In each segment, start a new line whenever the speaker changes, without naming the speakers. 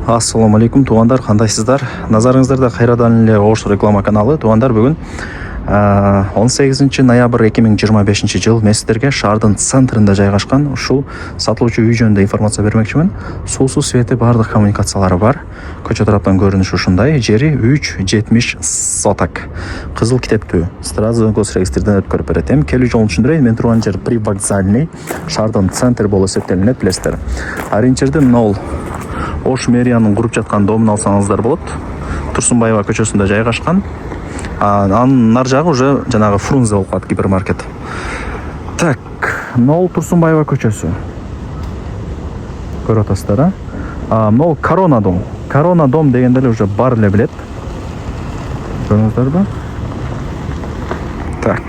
Ассаламу алейкум туугандар, кандайсыздар? Назарыңыздарда кайрадан эле Ош реклама каналы. Туугандар, бүгүн 18 ноябрь 2025 жыл мен сиздерге шаардын центринде жайгашкан ушул сатылуучу үй жөнүндө информация бермекчимин. Суусу, свети, баардык коммуникациялары бар. Көчө тараптан көрүнүшү ушундай. Жери 3,70 соток. Кызыл китептүү. Сразу госрегистрден өткөрүп берет. Эми келүү жолун түшүндүрөйүн. Мен турган жер привокзальный, шаардын центр болуп эсептелинет, билесиздер. Ориентирдин 0 Ош мэриянын куруп жаткан домун алсаңыздар болот. Турсунбаева көчөсүндө жайгашкан. Анын нар жагы уже жанагы Фрунзе болуп калат, гипермаркет. Так, 0 Турсунбаева көчөсү. Көрүп атасыздар, а? 0 Корона дом. Корона дом дегенде эле уже бар эле билет. Көрүңүздарбы? Так.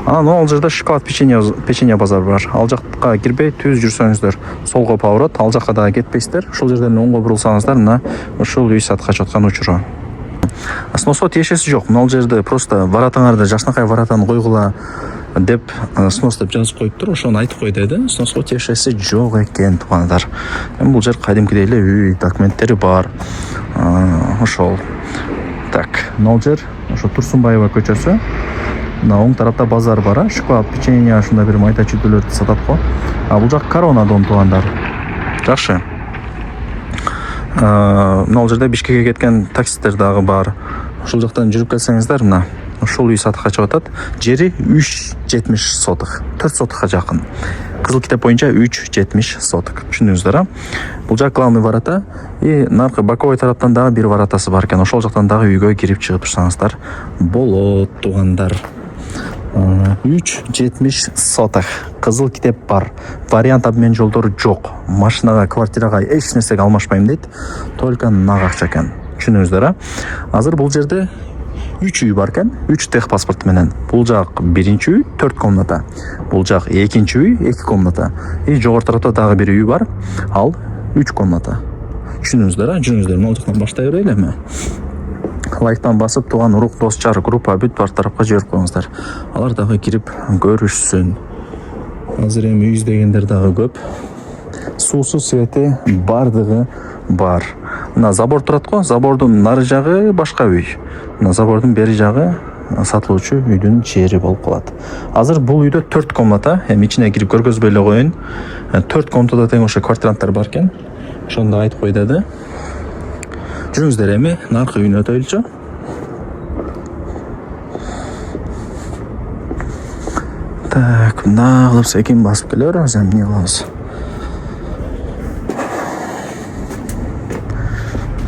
Анан ал жерде шоколад печенье базар бар. Ал жакка кирбей түз жүрсөңүздөр солго поворот, ал жакка дагы кетпейсиздер. Ушул жерден оңго бурулсаңыздар, мына ушул үй сатка чыккан учуру. Сноско тиешеси жок. Мына жерде просто воротаңарды жакшынакай воротаны койгула деп снос деп жазып коюптур. Ошону айтып кой деди. Сноско тиешеси жок экен, туугандар. Эми бул жер кадимкидей эле үй, документтери бар. Ошол. Так, мына жер ошо Турсунбаева көчөсү. Мына оң тарапта базар бар, шоколад, печенье, ушундай бир майда чүйдөлөрдү сатат го. Бул жак Корона дом, туугандар. Жакшы. Мына жерде Бишкекке кеткен таксисттер дагы бар. Ушул жактан жүрүп келсеңиздер, мына ушул үй сатыкка чыгып атат. Жери 3,70 соток, 4 сотокко жакын. Кызыл китеп боюнча 3,70 соток. Түшүндүңүздөр, а? Бул жак главный ворота, и наркы боковой тараптан дагы бир воротасы бар экен. Ошол жактан дагы үйгө кирип чыгып турсаңыздар болот, туугандар. 3,70 соток. Кызыл китеп бар. Вариант обмен жолдору жок. Машинага, квартирага эч нерсеге алмашпайм дейт. Только нак акча экен. Түшүндүңүздөр, а? Азыр бул жерде 3 үй бар экен, 3 тех паспорт менен. Бул жак биринчи үй 4 комната. Бул жак экинчи үй 2 комната. И жогору тарапта дагы бир үй бар. Ал 3 комната. Түшүндүңүздөр, а? Жүрүңүздөр, мына жактан баштай берели эми. Лайктан басып, туган урук, дос, жар, группа бүт бар тарапка жиберип коюңуздар. Алар дагы кирип көрүшсүн. Азыр эми үй издегендер дагы көп. Суусу, свети, бардыгы бар. Мына забор турат го, забордун нары жагы башка үй. Мына забордун бери жагы сатылуучу үйдүн жери болуп калат. Азыр бул үйдө 4 комната, эми ичине кирип көргөзбөй эле коеюн. 4 комнатада тең ошо квартиранттар бар экен. Ошону да айтып кой деди. Жүрүңүздөр, эми наркы үйүнө өтөйлүчү. Так, мына кылып секин басып келе беребиз, эмне кылабыз?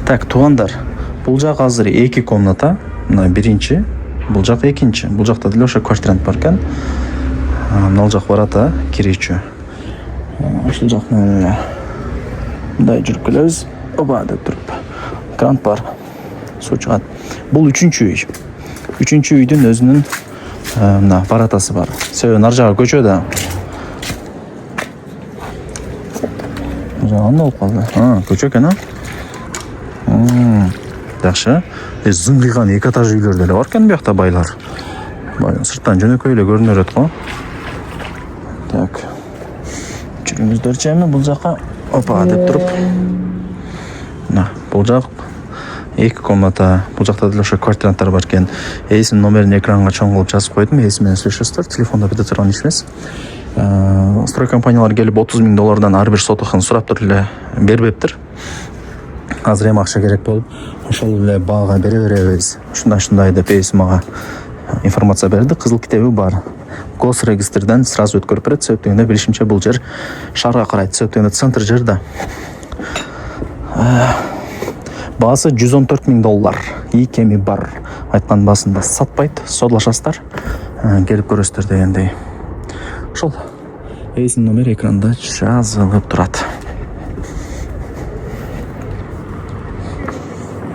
Так, туугандар, бул жак азыр 2 комната, мына биринчи, бул жак экинчи. Бул жакта деле ошо квартирант бар экен. Мына жак ворота кирүүчү. Ушул жактан мындай жүрүп келебиз. Оба деп туруп. Кран бар. Суу чыгат. Бул 3-үчү үй. 3-үчү үйдүн өзүнүн мына воротасы бар. Себеби нар жагы көчө да. Жагында болуп калды. Көчө экен, а? Жакшы. Зыңгыйган 2 этаж үйлөр деле бар экен биякта, байлар. Сырттан жөнөкөй эле көрүнө берет го. Так. Жүрүңүздөрчү, эми бул жака опа деп туруп. Мына, бул жак 2 комната. Бул жакта деле ошо квартиранттар бар экен. Эсин номерин экранга чоң кылып жазып койдум. Эси менен сүйлөшөсүздөр. Телефонда бите турган иш эмес. Строй компаниялар келип $30,000 ар бир сотокун сурап туруп эле бербептир. Азыр эми акча керек болуп, ошол эле баага бере беребиз. Ушундай деп эси мага информация берди. Кызыл китеби бар. Госрегистрден сразу өткөрүп берет. Себеп дегенде билишимче бул жер шаарга карайт. Себеп дегенде центр жер да. Баасы $114,000. Икеми бар. Айткан баасында сатпайт. Содлашасыздар. Келип көрөсүздөр дегендей. Ошол. Эсин номери экранда жазылып турат.